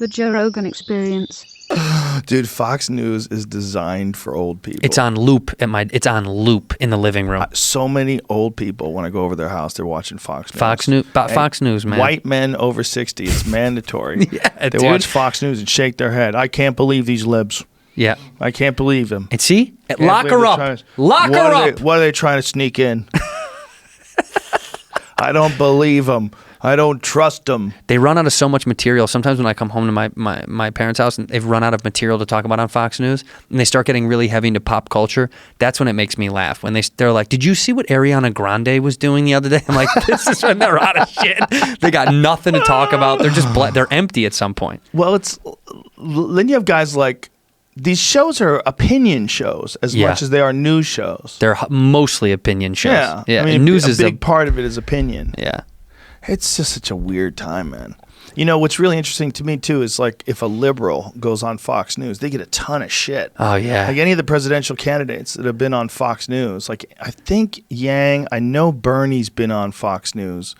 The Joe Rogan Experience. Dude, Fox News is designed for old people. It's on loop it's on loop in the living room. So many old people, when I go over their house, they're watching Fox News. Fox News, man. White men over 60, it's mandatory. Yeah, they dude. watch Fox News and shake their head. I can't believe these libs. Yeah. I can't believe them. And see? Lock her up. Lock her up. What are they trying to sneak in? I don't believe them. I don't trust them. They run out of so much material. Sometimes when I come home to my parents' house and they've run out of material to talk about on Fox News and they start getting really heavy into pop culture, that's when it makes me laugh. When they're like, did you see what Ariana Grande was doing the other day? I'm like, this is when they're out of shit. They got nothing to talk about. They're just they're empty at some point. Well, then you have guys like, these shows are opinion shows as much as they are news shows. They're mostly opinion shows. Yeah. I mean, news is a big part of it is opinion. Yeah. It's just such a weird time, man. You know, what's really interesting to me, too, is like if a liberal goes on Fox News, they get a ton of shit. Oh, yeah. Like any of the presidential candidates that have been on Fox News. Like, I think I know Bernie's been on Fox News,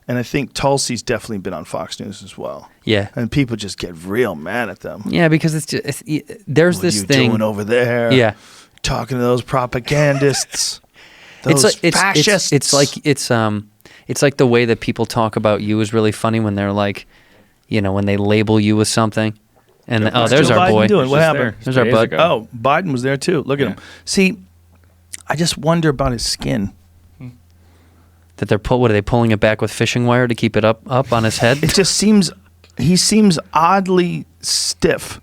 and I think Tulsi's definitely been on Fox News as well. Yeah. And people just get real mad at them. Yeah, because there's this thing. What are you doing over there? Yeah. Talking to those propagandists. Those fascists. It's like the way that people talk about you is really funny when they're like, you know, when they label you with something. And there's Joe our Biden boy. doing? What happened? There's our bud. Oh, Biden was there too. Look at him. See, I just wonder about his skin. That are they pulling it back with fishing wire to keep it up on his head? It just he seems oddly stiff.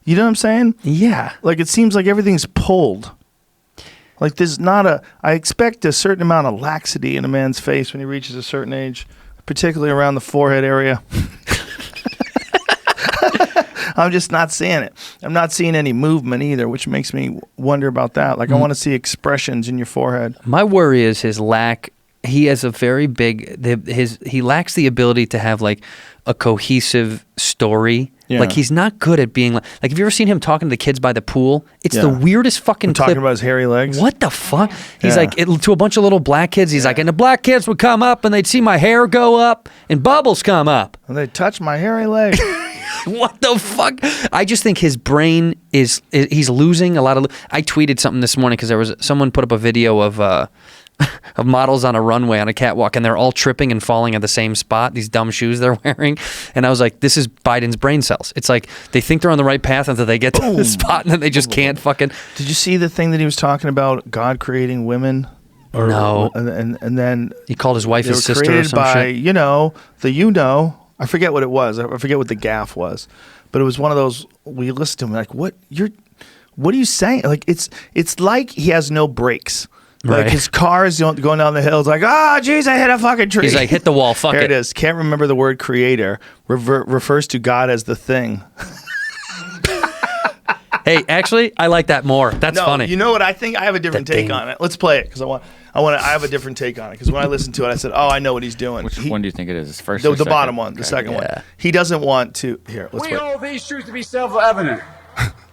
You know what I'm saying? Yeah. Like it seems like everything's pulled. Like there's I expect a certain amount of laxity in a man's face when he reaches a certain age, particularly around the forehead area. I'm just not seeing it. I'm not seeing any movement either, which makes me wonder about that. Like I want to see expressions in your forehead. My worry is his lack. He has a very big. He lacks the ability to have like a cohesive story. Yeah. Like he's not good at being like. Have you ever seen him talking to the kids by the pool? It's the weirdest fucking clip. Talking about his hairy legs. What the fuck? He's like to a bunch of little black kids. He's like, and the black kids would come up and they'd see my hair go up and bubbles come up. And they touch my hairy leg. What the fuck? I just think his brain he's losing a lot of. I tweeted something this morning because someone put up a video of models on a runway on a catwalk and they're all tripping and falling at the same spot, these dumb shoes they're wearing. And I was like, this is Biden's brain cells. It's like they think they're on the right path until they get to the spot and then they just can't fucking. Did you see the thing that he was talking about, God creating women? No. And then he called his wife his sister or some by, shit. I forget what it was. I forget what the gaffe was. But it was one of those, we listened to him like, what are you saying? Like it's like he has no brakes. Like his car is going down the hill. It's like, geez, I hit a fucking tree. He's like, hit the wall, fuck Here it is. Can't remember the word creator. Refers to God as the thing. Hey, actually, I like that more. That's funny. You know what I think? I have a different take on it. Let's play it because I have a different take on it because when I listened to it, I said, I know what he's doing. Which one do you think it is? First the or second? bottom one, the second one. He doesn't want to. Here, let's we wait. hold these truths to be self-evident.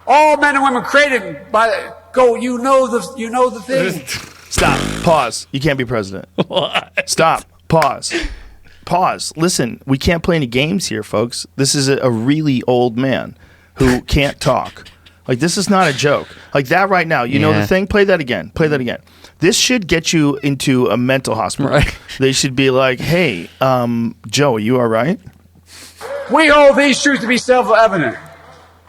All men and women created by you know the thing. Stop. Pause. You can't be president. What? Stop. Pause. Listen, we can't play any games here, folks. This is a really old man who can't talk. Like, this is not a joke. Like that right now. You know the thing? Play that again. This should get you into a mental hospital. Right. They should be like, hey, Joe, are you all right? We hold these truths to be self-evident.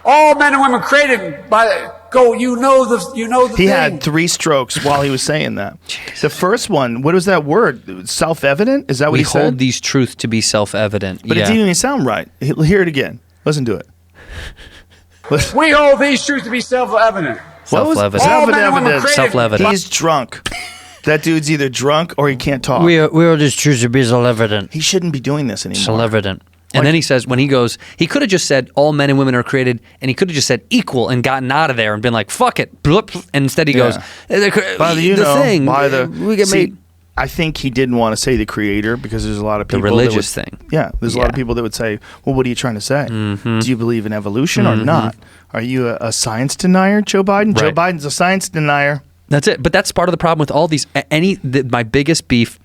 All men and women created by the He thing. had 3 strokes while he was saying that. The first one, what was that word? Self-evident? Is that what he said? We hold these truths to be self-evident. But it didn't even sound right. Hear it again. Listen to it. We hold these truths to be self-evident. Self-evident. Self-evident. He's drunk. That dude's either drunk or he can't talk. We are just truths to be self-evident. He shouldn't be doing this anymore. Self-evident. And then he says, when he goes, he could have just said, all men and women are created, and he could have just said equal and gotten out of there and been like, fuck it. And instead he goes, I think he didn't want to say the creator because there's a lot of people. The religious thing. Yeah. There's a lot of people that would say, well, what are you trying to say? Mm-hmm. Do you believe in evolution or not? Are you a science denier, Joe Biden? Right. Joe Biden's a science denier. That's it. But that's part of the problem with all these. My biggest beef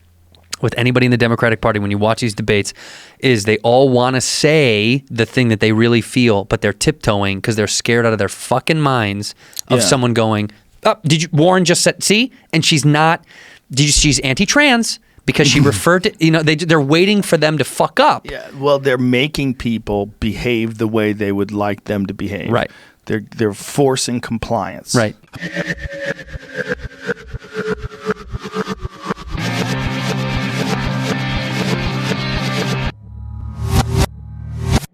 with anybody in the Democratic Party when you watch these debates is they all want to say the thing that they really feel, but they're tiptoeing because they're scared out of their fucking minds of someone going, oh, Warren just said, see? And she's not, she's anti-trans because she referred to, they're waiting for them to fuck up. Yeah, well, they're making people behave the way they would like them to behave. Right. They're forcing compliance. Right.